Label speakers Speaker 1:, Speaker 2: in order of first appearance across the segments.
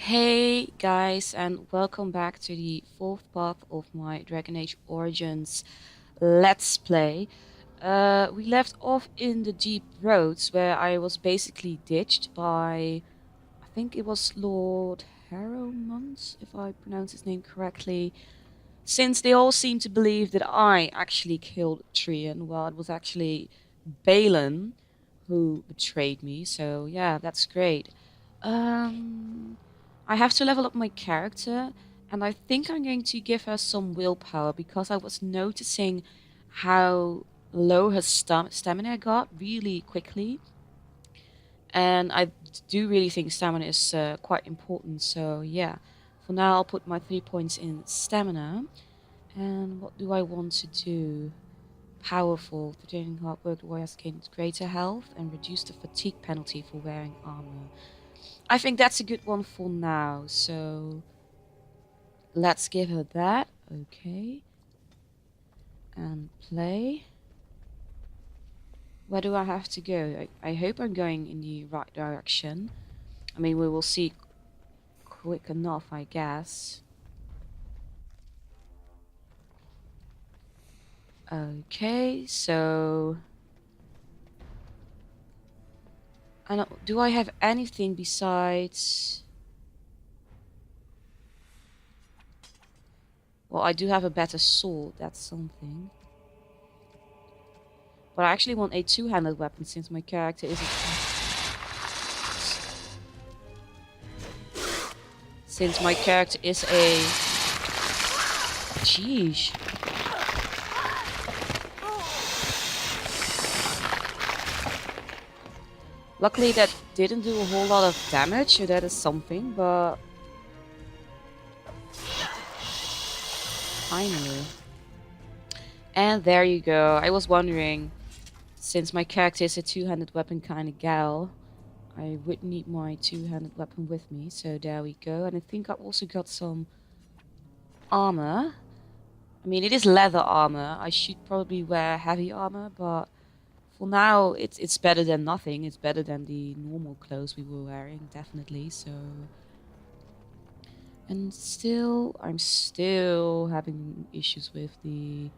Speaker 1: Hey guys, and welcome back to the fourth part of my Dragon Age Origins Let's Play. We left off in the deep roads where I was basically ditched by, I think it was Lord Harrowmont, if I pronounce his name correctly, since they all seem to believe that I actually killed Trian. Well, it was actually Balin who betrayed me, so yeah, that's great. Um, I have to level up my character, and I think I'm going to give her some willpower because I was noticing how low her stamina got really quickly. And I do really think stamina is quite important, so yeah. For now, I'll put my 3 points in stamina. And what do I want to do? Powerful. For training hard work, the warrior has gained greater health and reduce the fatigue penalty for wearing armor. I think that's a good one for now, so let's give her that. Okay. And play. Where do I have to go? I hope I'm going in the right direction. I mean, we will see quick enough, I guess. Okay, so... do I have anything besides... Well, I do have a better sword, that's something. But I actually want a two-handed weapon since my character is a... Since my character is a... Jeez. Luckily that didn't do a whole lot of damage, so that is something, but... Finally. And there you go. I was wondering, since my character is a two-handed weapon kind of gal, I would need my two-handed weapon with me, so there we go. And I think I also got some armor. I mean, it is leather armor. I should probably wear heavy armor, but for now, it's better than nothing. It's better than the normal clothes we were wearing, definitely. So, and I'm still having issues with the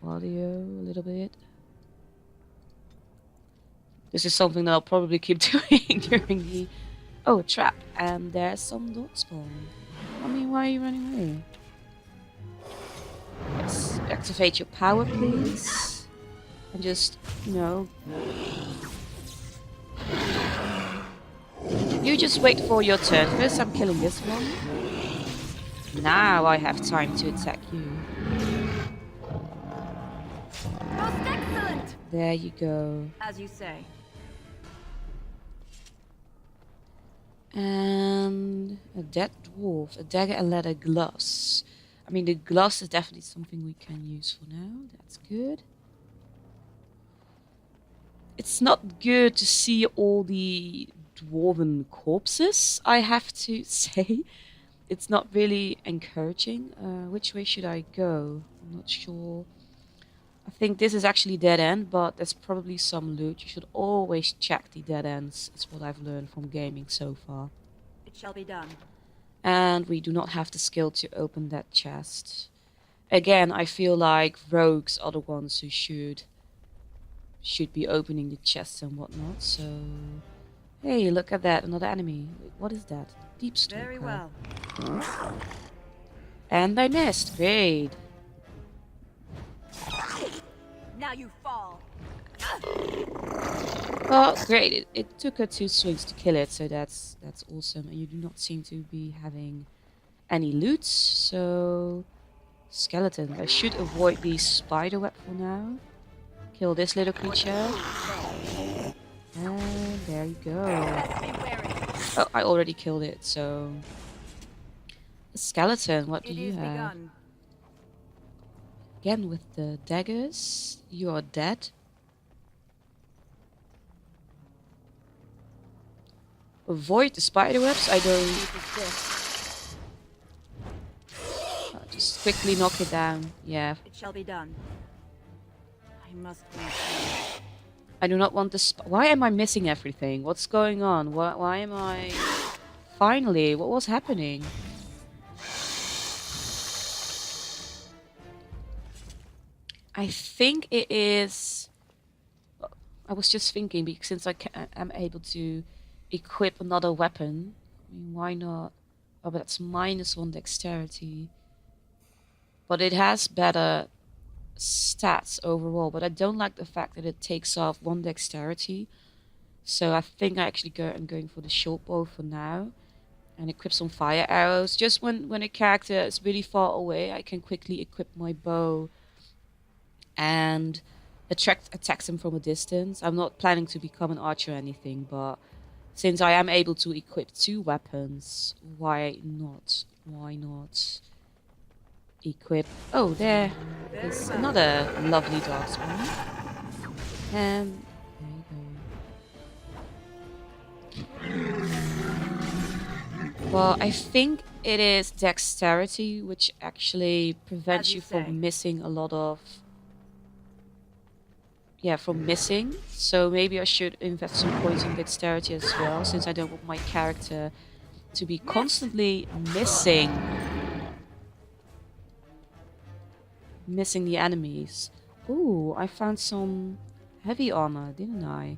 Speaker 1: audio a little bit. This is something that I'll probably keep doing during the... Oh, a trap. And there's some dog spawn. I mean, why are you running away? Let's activate your power, please. And just, you know... You just wait for your turn. First I'm killing this one. Now I have time to attack you.
Speaker 2: Most excellent!
Speaker 1: There you go.
Speaker 2: As you say.
Speaker 1: And a dead dwarf, a dagger and leather gloves. I mean, the gloves is definitely something we can use for now. That's good. It's not good to see all the dwarven corpses, I have to say. It's not really encouraging. Which way should I go? I'm not sure. I think this is actually dead end, but there's probably some loot. You should always check the dead ends. It's what I've learned from gaming so far.
Speaker 2: It shall be done.
Speaker 1: And we do not have the skill to open that chest. Again, I feel like rogues are the ones who should be opening the chests and whatnot. So, hey, look at that, another enemy. Wait, what is that? Deep stalker.
Speaker 2: Very well.
Speaker 1: And I missed. Great.
Speaker 2: Now you fall.
Speaker 1: Well, great. It took her 2 swings to kill it, so that's awesome. And you do not seem to be having any loot, so... Skeleton. I should avoid the spider web for now. Kill this little creature. And there you go. Oh, I already killed it, so... A skeleton, what do you have?
Speaker 2: Begun.
Speaker 1: Again with the daggers. You are dead. Avoid the spider webs. I don't... Just quickly knock it down. Yeah.
Speaker 2: It shall be done. I must wait.
Speaker 1: I do not want the why am I missing everything? What's going on? Why am I Finally, what was happening? I think it is... I was just thinking, because since I'm able to equip another weapon, I mean, why not? Oh, but that's -1 dexterity. But it has better stats overall, but I don't like the fact that it takes off 1 dexterity. So I think I'm going for the short bow for now. And equip some fire arrows. Just when a character is really far away, I can quickly equip my bow and attacks them from a distance. I'm not planning to become an archer or anything, but since I am able to equip 2 weapons, why not? Why not equip... Oh, there is another lovely dark spawn. And there you go. Well, I think it is dexterity, which actually prevents you from missing a lot of... Yeah, from missing. So maybe I should invest some points in dexterity as well, since I don't want my character to be constantly missing the enemies. Ooh, I found some heavy armor, didn't I?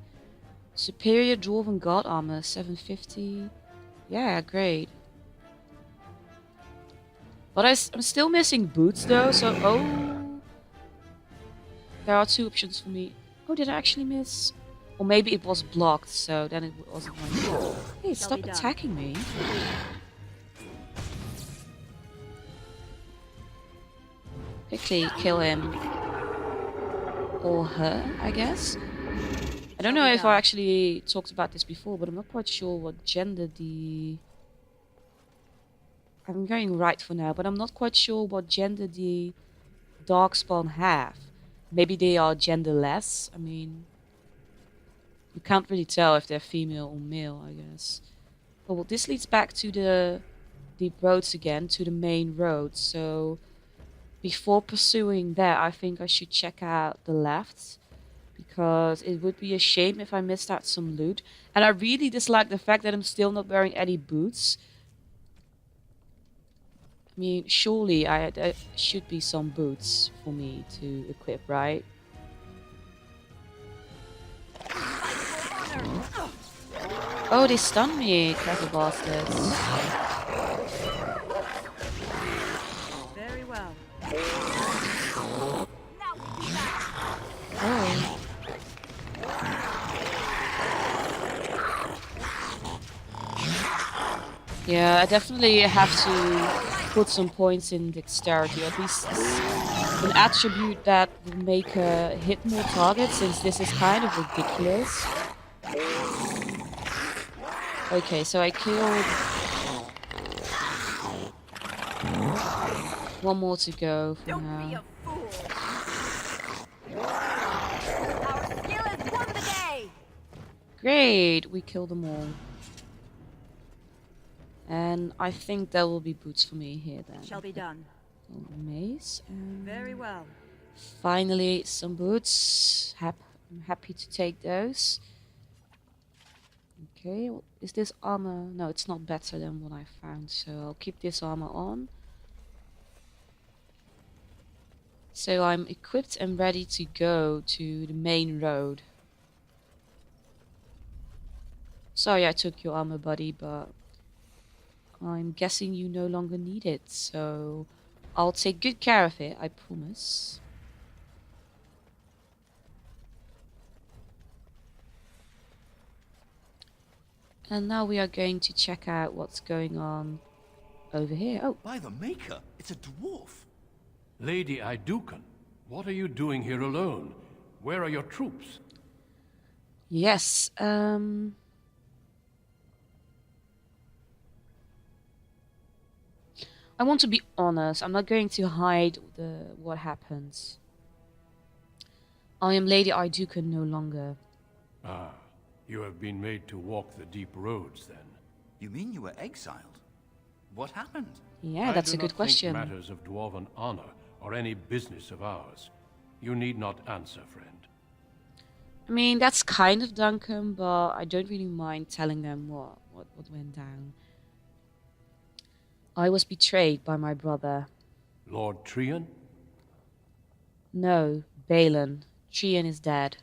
Speaker 1: Superior Dwarven God armor, 750. Yeah, great. But I'm still missing boots though, so... Oh! There are 2 options for me. Oh, did I actually miss? Or maybe it was blocked, so then it wasn't my fault. Hey, stop attacking me. Quickly kill him. Or her, I guess. I don't know if I actually talked about this before, but I'm not quite sure what gender the... I'm going right for now, but I'm not quite sure what gender the Darkspawn have. Maybe they are genderless. I mean, you can't really tell if they're female or male, I guess. Oh, well, this leads back to the deep roads again, to the main road. So before pursuing that, I think I should check out the left, because it would be a shame if I missed out some loot. And I really dislike the fact that I'm still not wearing any boots. I mean, surely there should be some boots for me to equip, right? Oh, they stunned me, clever bastards.
Speaker 2: Very well.
Speaker 1: Oh. Yeah, I definitely have to put some points in dexterity. At least an attribute that will make her hit more targets, since this is kind of ridiculous. Okay, so I killed... One more to go for now.
Speaker 2: Our skill has won the day.
Speaker 1: Great, we killed them all. And I think there will be boots for me here then.
Speaker 2: Shall be done.
Speaker 1: Mace. And
Speaker 2: Very well.
Speaker 1: finally, some boots. I'm happy to take those. Okay, is this armor? No, it's not better than what I found, so I'll keep this armor on. So I'm equipped and ready to go to the main road. Sorry I took your armor, buddy, but I'm guessing you no longer need it, so I'll take good care of it, I promise. And now we are going to check out what's going on over here. Oh,
Speaker 3: By the Maker, it's a dwarf.
Speaker 4: Lady Idukan, what are you doing here alone? Where are your troops?
Speaker 1: yes, I want to be honest. I'm not going to hide what happens. I am Lady Idukan no longer.
Speaker 4: Ah, you have been made to walk the deep roads, then.
Speaker 3: You mean you were exiled? What happened?
Speaker 1: Yeah, that's a good question.
Speaker 4: I do not think matters of dwarven honor are any business of ours. You need not answer, friend.
Speaker 1: I mean, that's kind of Duncan, but I don't really mind telling them what went down. I was betrayed by my brother.
Speaker 4: Lord Trian?
Speaker 1: No, Balin. Trian is dead.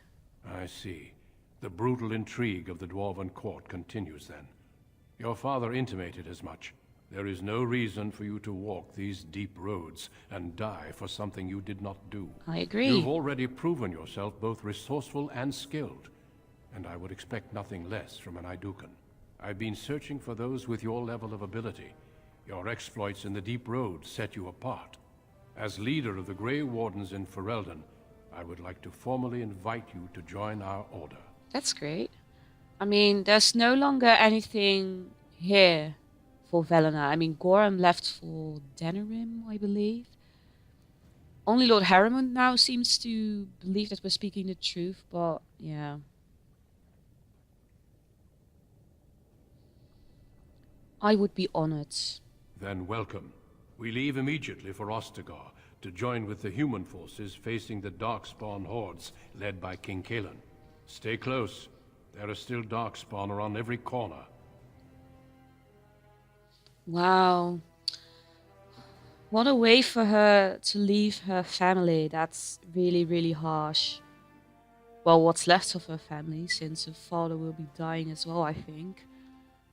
Speaker 4: I see. The brutal intrigue of the Dwarven court continues then. Your father intimated as much. There is no reason for you to walk these deep roads and die for something you did not do.
Speaker 1: I agree.
Speaker 4: You've already proven yourself both resourceful and skilled, and I would expect nothing less from an Idukan. I've been searching for those with your level of ability. Your exploits in the deep roads set you apart. As leader of the Grey Wardens in Ferelden, I would like to formally invite you to join our order.
Speaker 1: That's great. I mean, there's no longer anything here for Velena. I mean, Gorham left for Denerim, I believe. Only Lord Harriman now seems to believe that we're speaking the truth, but yeah. I would be honored.
Speaker 4: Then welcome. We leave immediately for Ostagar to join with the human forces facing the Darkspawn hordes led by King Kaelan. Stay close. There are still Darkspawn around every corner.
Speaker 1: Wow. What a way for her to leave her family. That's really, really harsh. Well, what's left of her family, since her father will be dying as well, I think.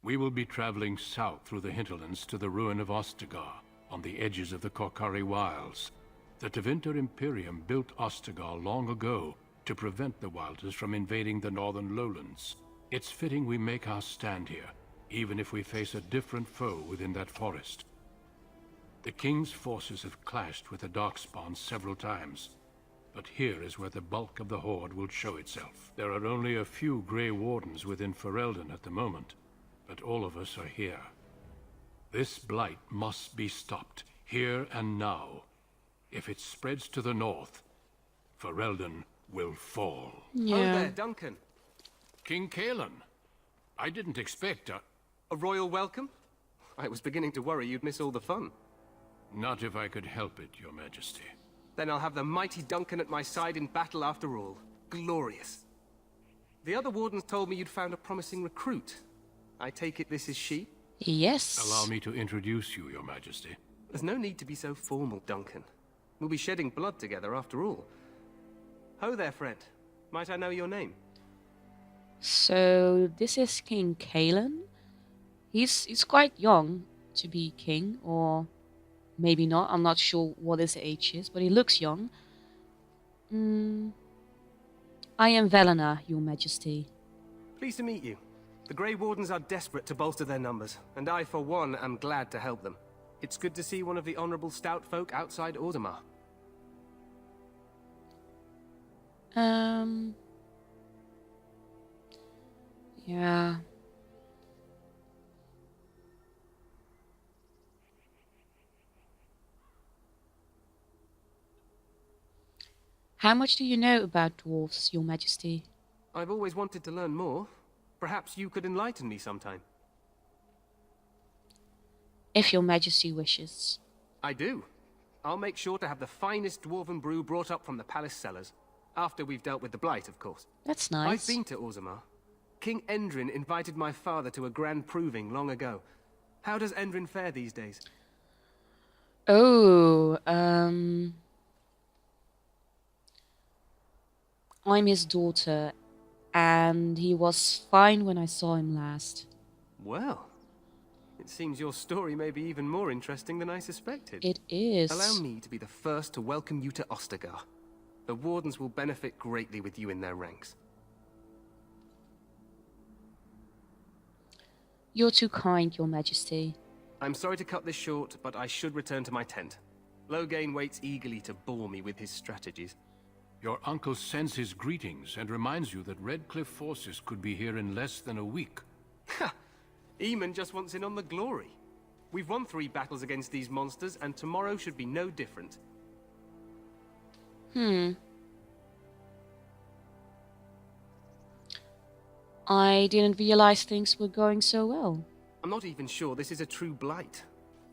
Speaker 4: We will be traveling south through the hinterlands to the ruin of Ostagar, on the edges of the Korkari Wilds. The Tevinter Imperium built Ostagar long ago to prevent the Wilders from invading the northern lowlands. It's fitting we make our stand here, even if we face a different foe within that forest. The King's forces have clashed with the Darkspawn several times, but here is where the bulk of the Horde will show itself. There are only a few Grey Wardens within Ferelden at the moment, but all of us are here. This blight must be stopped, here and now. If it spreads to the north, Ferelden will fall.
Speaker 1: Yeah.
Speaker 5: Oh there, Duncan.
Speaker 4: King Kaelan, I didn't expect
Speaker 5: A royal welcome? I was beginning to worry you'd miss all the fun.
Speaker 4: Not if I could help it, Your Majesty.
Speaker 5: Then I'll have the mighty Duncan at my side in battle after all. Glorious. The other wardens told me you'd found a promising recruit. I take it this is she?
Speaker 1: Yes.
Speaker 4: Allow me to introduce you, Your Majesty.
Speaker 5: There's no need to be so formal, Duncan. We'll be shedding blood together after all. Ho there, friend. Might I know your name?
Speaker 1: So this is King Kaelan. He's quite young to be king, or maybe not. I'm not sure what his age is, but he looks young. I am Velena, Your Majesty.
Speaker 5: Pleased to meet you. The Grey Wardens are desperate to bolster their numbers, and I, for one, am glad to help them. It's good to see one of the honorable stout folk outside Ordomar.
Speaker 1: Yeah. How much do you know about dwarves, Your Majesty?
Speaker 5: I've always wanted to learn more. Perhaps you could enlighten me sometime.
Speaker 1: If Your Majesty wishes.
Speaker 5: I do. I'll make sure to have the finest dwarven brew brought up from the palace cellars. After we've dealt with the blight, of course.
Speaker 1: That's nice.
Speaker 5: I've been to Orzammar. King Endrin invited my father to a grand proving long ago. How does Endrin fare these days?
Speaker 1: Oh, I'm his daughter, and he was fine when I saw him last.
Speaker 5: Well, it seems your story may be even more interesting than I suspected.
Speaker 1: It is.
Speaker 5: Allow me to be the first to welcome you to Ostagar. The Wardens will benefit greatly with you in their ranks.
Speaker 1: You're too kind, Your Majesty.
Speaker 5: I'm sorry to cut this short, but I should return to my tent. Loghain waits eagerly to bore me with his strategies.
Speaker 4: Your uncle sends his greetings and reminds you that Redcliffe forces could be here in less than a week.
Speaker 5: Ha! Eamon just wants in on the glory. We've won 3 battles against these monsters, and tomorrow should be no different.
Speaker 1: I didn't realize things were going so well.
Speaker 5: I'm not even sure this is a true blight.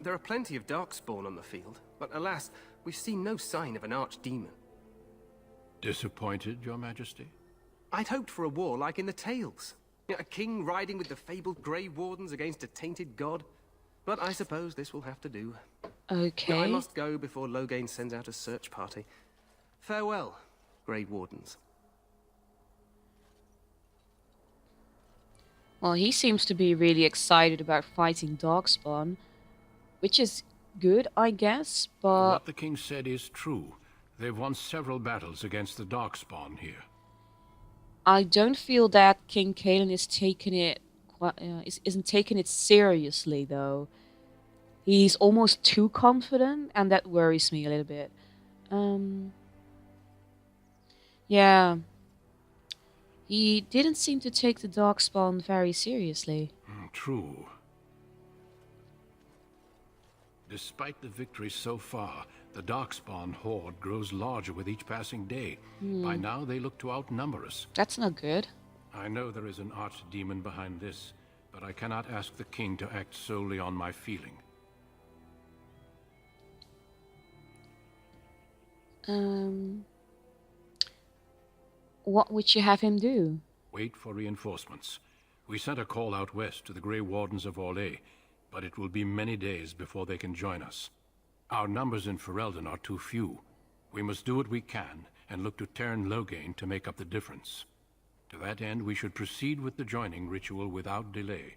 Speaker 5: There are plenty of darkspawn on the field, but alas, we've seen no sign of an archdemon.
Speaker 4: Disappointed, Your Majesty?
Speaker 5: I'd hoped for a war like in the tales. A king riding with the fabled Grey Wardens against a tainted god. But I suppose this will have to do.
Speaker 1: Okay.
Speaker 5: Now I must go before Loghain sends out a search party. Farewell, Grey Wardens.
Speaker 1: Well, he seems to be really excited about fighting Darkspawn, which is good, I guess, but
Speaker 4: What the king said is true. They've won several battles against the Darkspawn here.
Speaker 1: I don't feel that King Kalen is taking it isn't taking it seriously though. He's almost too confident, and that worries me a little bit. Yeah, he didn't seem to take the Darkspawn very seriously.
Speaker 4: True. Despite the victories so far, the Darkspawn horde grows larger with each passing day. By now, they look to outnumber us.
Speaker 1: That's not good.
Speaker 4: I know there is an archdemon behind this, but I cannot ask the king to act solely on my feeling.
Speaker 1: What would you have him do?
Speaker 4: Wait for reinforcements. We sent a call out west to the Grey Wardens of Orlais, but it will be many days before they can join us. Our numbers in Ferelden are too few. We must do what we can and look to Terran Loghain to make up the difference. To that end, we should proceed with the joining ritual without delay.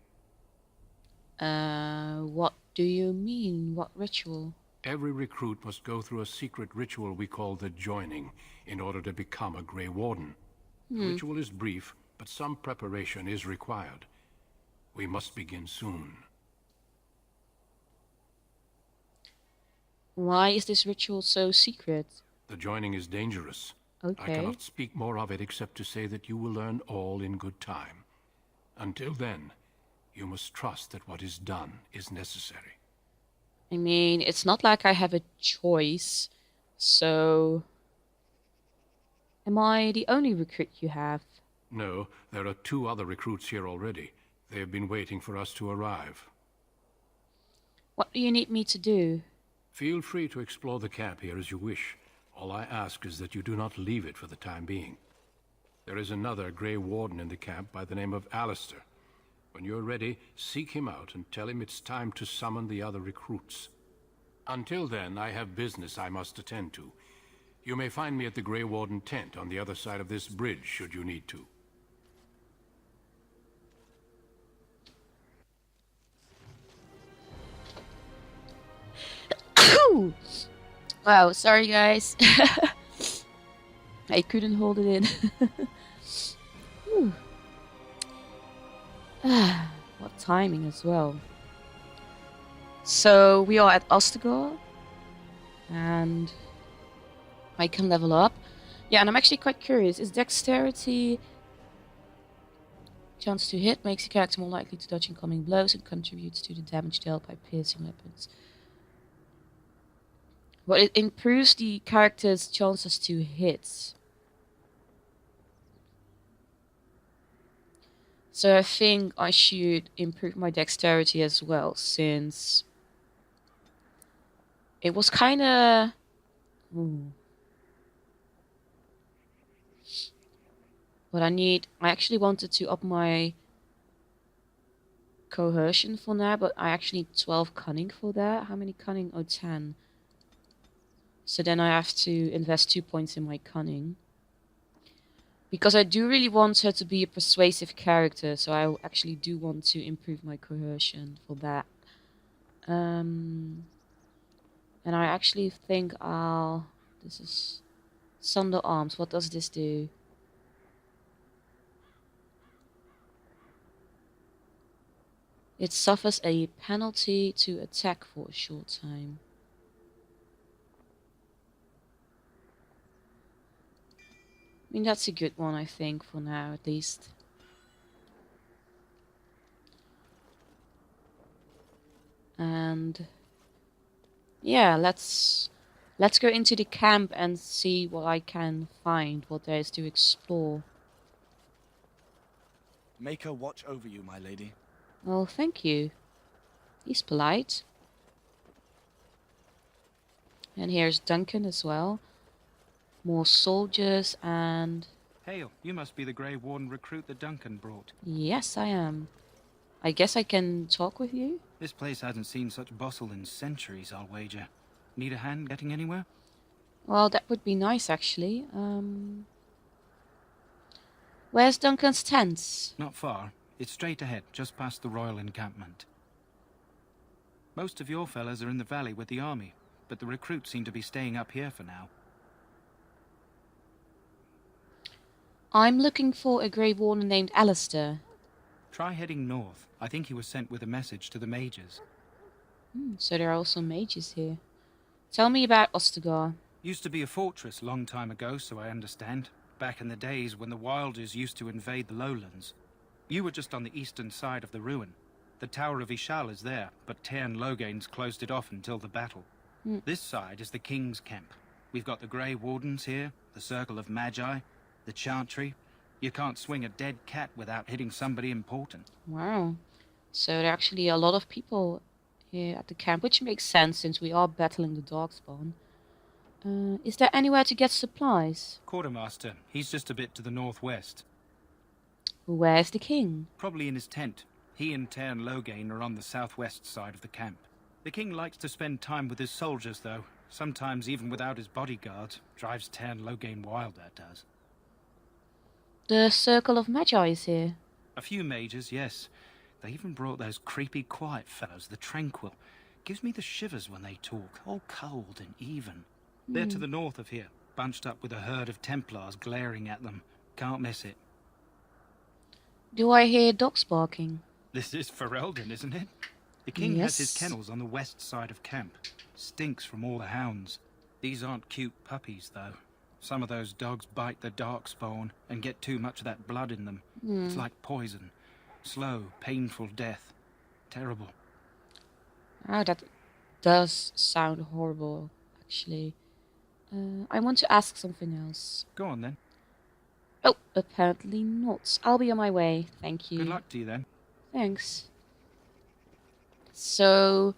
Speaker 1: What do you mean? What ritual?
Speaker 4: Every recruit must go through a secret ritual we call the joining in order to become a Grey Warden. The ritual is brief, but some preparation is required. We must begin soon.
Speaker 1: Why is this ritual so secret?
Speaker 4: The joining is dangerous. I
Speaker 1: Okay.
Speaker 4: cannot speak more of it except to say that you will learn all in good time. Until then, you must trust that what is done is necessary.
Speaker 1: I mean, it's not like I have a choice, so... Am I the only recruit you have?
Speaker 4: No, there are 2 other recruits here already. They have been waiting for us to arrive.
Speaker 1: What do you need me to do?
Speaker 4: Feel free to explore the camp here as you wish. All I ask is that you do not leave it for the time being. There is another Grey Warden in the camp by the name of Alistair. When you're ready, seek him out and tell him it's time to summon the other recruits. Until then, I have business I must attend to. You may find me at the Grey Warden tent on the other side of this bridge, should you need to.
Speaker 1: Wow, sorry guys. I couldn't hold it in. Whew. What timing as well. So we are at Ostagar, and I can level up. Yeah, and I'm actually quite curious. Is dexterity chance to hit makes your character more likely to dodge incoming blows and contributes to the damage dealt by piercing weapons. Well, it improves the character's chances to hit. So I think I should improve my dexterity as well, since it was kind of... What I actually wanted to up my coercion for now, but I actually need 12 cunning for that. How many cunning? Oh, 10. So then I have to invest 2 points in my cunning. Because I do really want her to be a persuasive character, so I actually do want to improve my coercion for that. And I actually think I'll... This is Sunder Arms. What does this do? It suffers a penalty to attack for a short time. I mean, that's a good one, I think, for now, at least. And... yeah, let's go into the camp and see what I can find, what there is to explore.
Speaker 6: Make her watch over you, my lady.
Speaker 1: Well, thank you. He's polite. And here's Duncan as well. More soldiers and...
Speaker 7: Hail, you must be the Grey Warden recruit that Duncan brought.
Speaker 1: Yes, I am. I guess I can talk with you?
Speaker 6: This place hasn't seen such bustle in centuries, I'll wager. Need a hand getting anywhere?
Speaker 1: Well, that would be nice, actually. Where's Duncan's tent?
Speaker 6: Not far. It's straight ahead, just past the royal encampment. Most of your fellas are in the valley with the army, but the recruits seem to be staying up here for now.
Speaker 1: I'm looking for a Grey Warden named Alistair.
Speaker 6: Try heading north. I think he was sent with a message to the mages.
Speaker 1: So there are also mages here. Tell me about Ostagar.
Speaker 6: Used to be a fortress long time ago, so I understand. Back in the days when the Wilders used to invade the lowlands. You were just on the eastern side of the ruin. The Tower of Ishal is there, but Tairn Logain's closed it off until the battle. This side is the King's camp. We've got the Grey Wardens here, the Circle of Magi, the Chantry. You can't swing a dead cat without hitting somebody important.
Speaker 1: Wow. So there are actually a lot of people here at the camp, which makes sense since we are battling the Darkspawn. Is there anywhere to get supplies?
Speaker 6: Quartermaster, he's just a bit to the northwest.
Speaker 1: Where's the king?
Speaker 6: Probably in his tent. He and Tairn Logain are on the southwest side of the camp. The king likes to spend time with his soldiers, though. Sometimes even without his bodyguards. Drives Tairn Logain wild, that does.
Speaker 1: The Circle of Magi is here.
Speaker 6: A few mages, yes. They even brought those creepy quiet fellows, the Tranquil. Gives me the shivers when they talk, all cold and even. They're to the north of here, bunched up with a herd of Templars glaring at them. Can't miss it.
Speaker 1: Do I hear dogs barking?
Speaker 6: This is Ferelden, isn't it? The king has his
Speaker 1: Yes.
Speaker 6: kennels on the west side of camp. Stinks from all the hounds. These aren't cute puppies, though. Some of those dogs bite the darkspawn and get too much of that blood in them. It's like poison. Slow, painful death. Terrible.
Speaker 1: Oh, that does sound horrible, actually. I want to ask something else.
Speaker 6: Go on, then.
Speaker 1: Oh, apparently not. I'll be on my way. Thank you.
Speaker 6: Good luck to you, then.
Speaker 1: Thanks. So,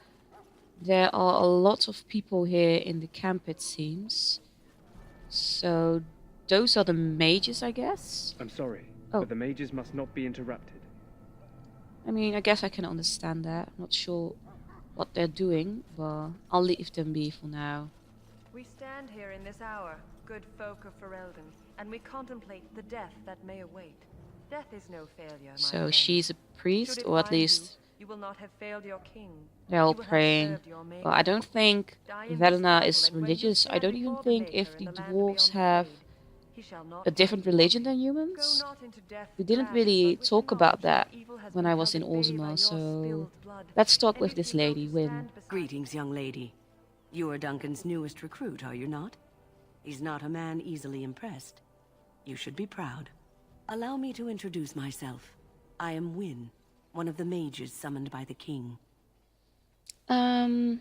Speaker 1: there are a lot of people here in the camp, it seems. So, those are the mages, I guess?
Speaker 7: I'm sorry,
Speaker 1: Oh.
Speaker 7: but the mages must not be interrupted.
Speaker 1: I mean, I guess I can understand that. I'm not sure what they're doing, but I'll leave them be for now.
Speaker 2: We stand here in this hour, good folk of Ferelden, and we contemplate the death that may await. Death is no failure, my
Speaker 1: So
Speaker 2: friend.
Speaker 1: she's a
Speaker 2: Should
Speaker 1: priest,
Speaker 2: it
Speaker 1: or at
Speaker 2: find you,
Speaker 1: least
Speaker 2: you will not have failed your king.
Speaker 1: they're all
Speaker 2: You will have
Speaker 1: praying.
Speaker 2: served your Maker.
Speaker 1: But I don't think
Speaker 2: Die in
Speaker 1: Velena
Speaker 2: battle,
Speaker 1: is
Speaker 2: and when you
Speaker 1: religious. I
Speaker 2: stand
Speaker 1: don't even
Speaker 2: before the
Speaker 1: think
Speaker 2: Maker
Speaker 1: if
Speaker 2: in
Speaker 1: the
Speaker 2: land
Speaker 1: dwarves
Speaker 2: beyond the
Speaker 1: have
Speaker 2: Fade, he shall not
Speaker 1: a different
Speaker 2: find you.
Speaker 1: religion than
Speaker 2: Go
Speaker 1: humans.
Speaker 2: not into death
Speaker 1: We didn't
Speaker 2: gladly,
Speaker 1: really
Speaker 2: but with
Speaker 1: talk
Speaker 2: the
Speaker 1: about
Speaker 2: knowledge
Speaker 1: that
Speaker 2: evil has
Speaker 1: when
Speaker 2: been
Speaker 1: I was in
Speaker 2: held at bay by
Speaker 1: Orzammar,
Speaker 2: your
Speaker 1: so
Speaker 2: spilled blood.
Speaker 1: let's talk
Speaker 2: And
Speaker 1: with
Speaker 2: if
Speaker 1: this
Speaker 2: you go
Speaker 1: lady,
Speaker 2: to
Speaker 1: Wynne.
Speaker 2: stand beside
Speaker 8: Greetings, young lady. You are Duncan's newest recruit, are you not? He's not a man easily impressed. You should be proud. Allow me to introduce myself. I am Wynne, one of the mages summoned by the king.
Speaker 1: I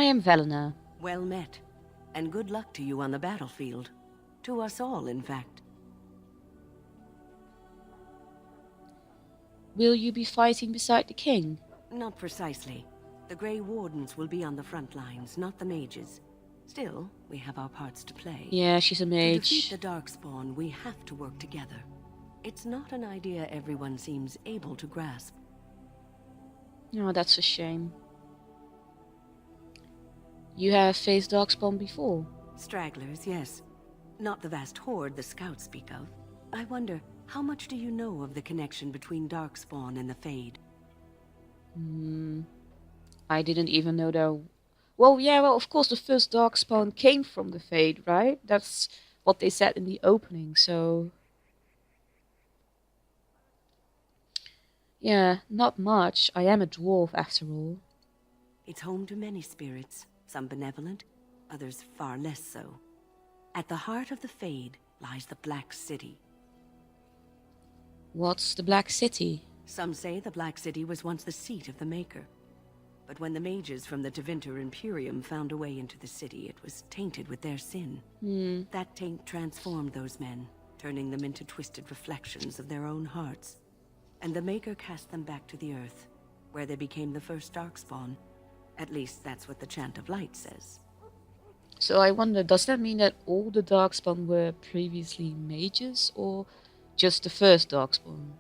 Speaker 1: am Velena.
Speaker 8: Well met, and good luck to you on the battlefield. To us all, in fact.
Speaker 1: Will you be fighting beside the king?
Speaker 8: Not precisely. The Grey Wardens will be on the front lines, not the mages. Still, we have our parts to play.
Speaker 1: Yeah, she's a
Speaker 8: To defeat
Speaker 1: mage.
Speaker 8: the Darkspawn, we have to work together. It's not an idea everyone seems able to grasp.
Speaker 1: Oh, that's a shame. You have faced Darkspawn before?
Speaker 8: Stragglers, yes. Not the vast horde the scouts speak of. I wonder, how much do you know of the connection between Darkspawn and the Fade?
Speaker 1: I didn't even know there... Well, yeah, well, of course the first Darkspawn came from the Fade, right? That's what they said in the opening, so... Yeah, not much. I am a dwarf, after all.
Speaker 8: It's home to many spirits, some benevolent, others far less so. At the heart of the Fade lies the Black City.
Speaker 1: What's the Black City?
Speaker 8: Some say the Black City was once the seat of the Maker. But when the mages from the Tevinter Imperium found a way into the city, it was tainted with their sin. That taint transformed those men, turning them into twisted reflections of their own hearts. And the Maker cast them back to the Earth, where they became the first Darkspawn. At least that's what the Chant of Light says.
Speaker 1: So I wonder, does that mean that all the Darkspawn were previously mages, or just the first Darkspawn?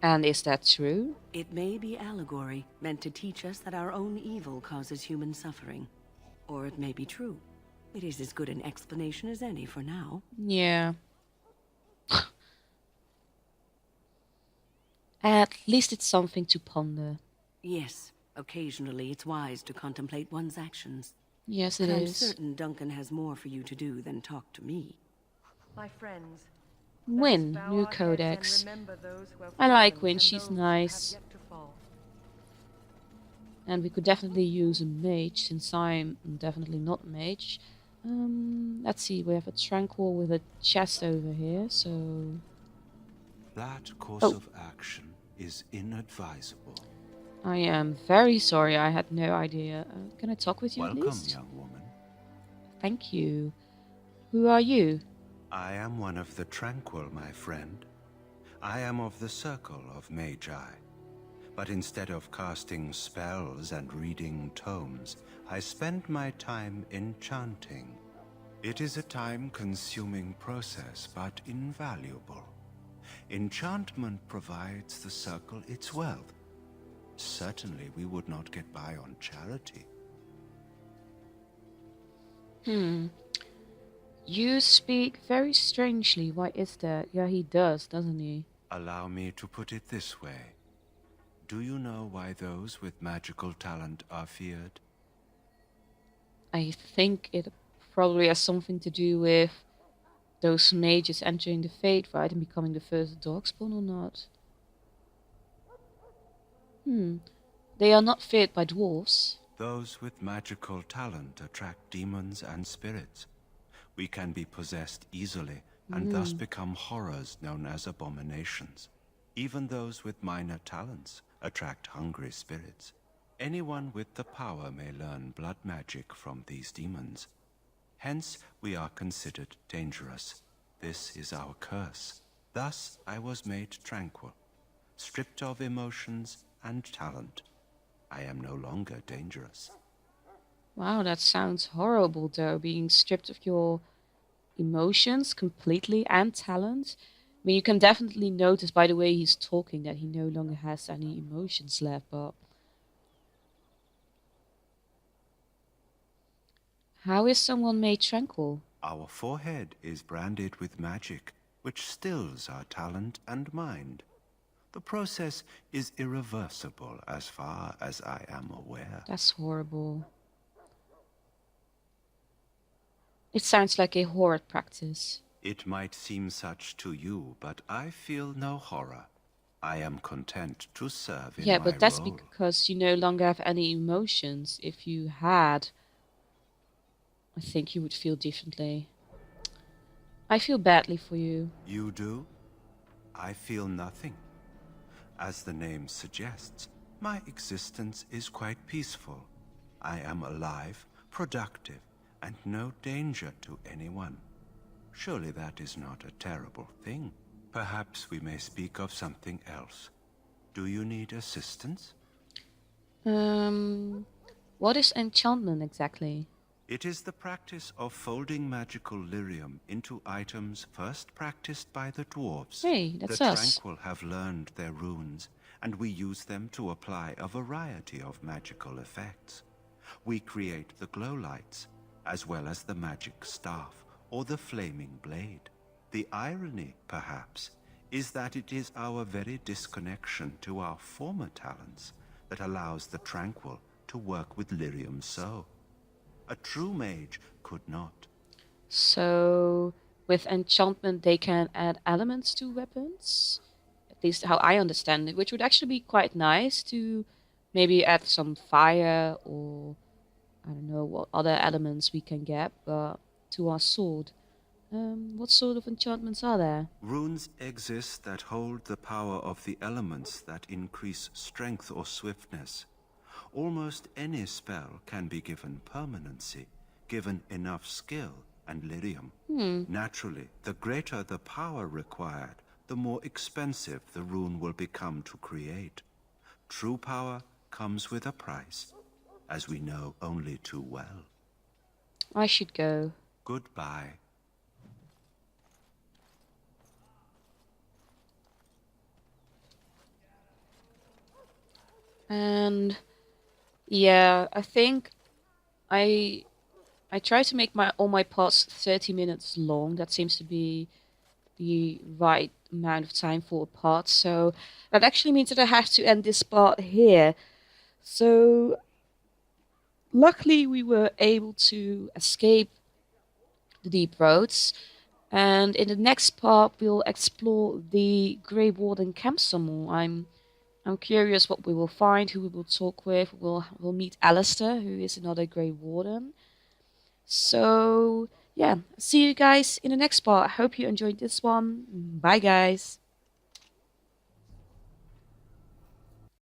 Speaker 1: And is that true?
Speaker 8: It may be allegory, meant to teach us that our own evil causes human suffering. Or it may be true. It is as good an explanation as any for now.
Speaker 1: Yeah. At least it's something to ponder.
Speaker 8: Yes, occasionally it's wise to contemplate one's actions.
Speaker 1: Yes,
Speaker 8: But
Speaker 1: it
Speaker 8: I'm
Speaker 1: is.
Speaker 8: certain Duncan has more for you to do than talk to me.
Speaker 2: My friends, let us
Speaker 1: Wynne,
Speaker 2: bow
Speaker 1: new
Speaker 2: our heads
Speaker 1: codex.
Speaker 2: and remember those who have
Speaker 1: I like
Speaker 2: fallen
Speaker 1: Wynne,
Speaker 2: and
Speaker 1: she's
Speaker 2: those who have
Speaker 1: nice.
Speaker 2: yet to fall.
Speaker 1: And we could definitely use a mage, since I'm definitely not mage. Let's see, we have a tranquil with a chest over here, so...
Speaker 9: That course
Speaker 1: Oh.
Speaker 9: of action is inadvisable.
Speaker 1: I am very sorry, I had no idea. Can I talk with you at
Speaker 9: Welcome,
Speaker 1: least?
Speaker 9: young woman.
Speaker 1: Thank you. Who are you?
Speaker 9: I am one of the Tranquil, my friend. I am of the Circle of Magi. But instead of casting spells and reading tomes, I spend my time enchanting. It is a time-consuming process, but invaluable. Enchantment provides the Circle its wealth. Certainly we would not get by on charity.
Speaker 1: You speak very strangely. Why is that? Yeah, he does, doesn't he?
Speaker 9: Allow me to put it this way. Do you know why those with magical talent are feared?
Speaker 1: I think it probably has something to do with those mages entering the Fate, right, and becoming the first Darkspawn or not. They are not feared by dwarves.
Speaker 9: Those with magical talent attract demons and spirits. We can be possessed easily and thus become horrors known as abominations. Even those with minor talents attract hungry spirits. Anyone with the power may learn blood magic from these demons. Hence, we are considered dangerous. This is our curse. Thus, I was made tranquil, stripped of emotions and talent. I am no longer dangerous.
Speaker 1: Wow, that sounds horrible though, being stripped of your emotions completely and talent. I mean, you can definitely notice by the way he's talking that he no longer has any emotions left, but... How is someone made tranquil?
Speaker 9: Our forehead is branded with magic, which stills our talent and mind. The process is irreversible as far as I am aware.
Speaker 1: That's horrible. It sounds like a horrid practice.
Speaker 9: It might seem such to you, but I feel no horror. I am content to serve in
Speaker 1: Yeah,
Speaker 9: my
Speaker 1: but that's
Speaker 9: role.
Speaker 1: because you no longer have any emotions. If you had, I think you would feel differently. I feel badly for you.
Speaker 9: You do? I feel nothing. As the name suggests, my existence is quite peaceful. I am alive, productive, and no danger to anyone. Surely that is not a terrible thing. Perhaps we may speak of something else. Do you need assistance?
Speaker 1: What is enchantment exactly?
Speaker 9: It is the practice of folding magical lyrium into items first practiced by the dwarves.
Speaker 1: Hey, that's
Speaker 9: the
Speaker 1: us.
Speaker 9: Tranquil have learned their runes, and we use them to apply a variety of magical effects. We create the glow lights, as well as the magic staff or the flaming blade. The irony, perhaps, is that it is our very disconnection to our former talents that allows the Tranquil to work with lyrium so. A true mage could not.
Speaker 1: So, with enchantment, they can add elements to weapons? At least how I understand it, which would actually be quite nice to maybe add some fire or I don't know what other elements we can get, but to our sword. What sort of enchantments are there?
Speaker 9: Runes exist that hold the power of the elements that increase strength or swiftness. Almost any spell can be given permanency, given enough skill and lyrium. Naturally, the greater the power required, the more expensive the rune will become to create. True power comes with a price, as we know only too well.
Speaker 1: I should go.
Speaker 9: Goodbye.
Speaker 1: And yeah, I think I I try to make my all my parts 30 minutes long. That seems to be the right amount of time for a part. So that actually means that I have to end this part here. So luckily we were able to escape the deep roads. And in the next part we'll explore the Grey Warden camp some more. I'm curious what we will find, who we will talk with. We'll meet Alistair, who is another Grey Warden. So yeah, see you guys in the next part. I hope you enjoyed this one. Bye guys.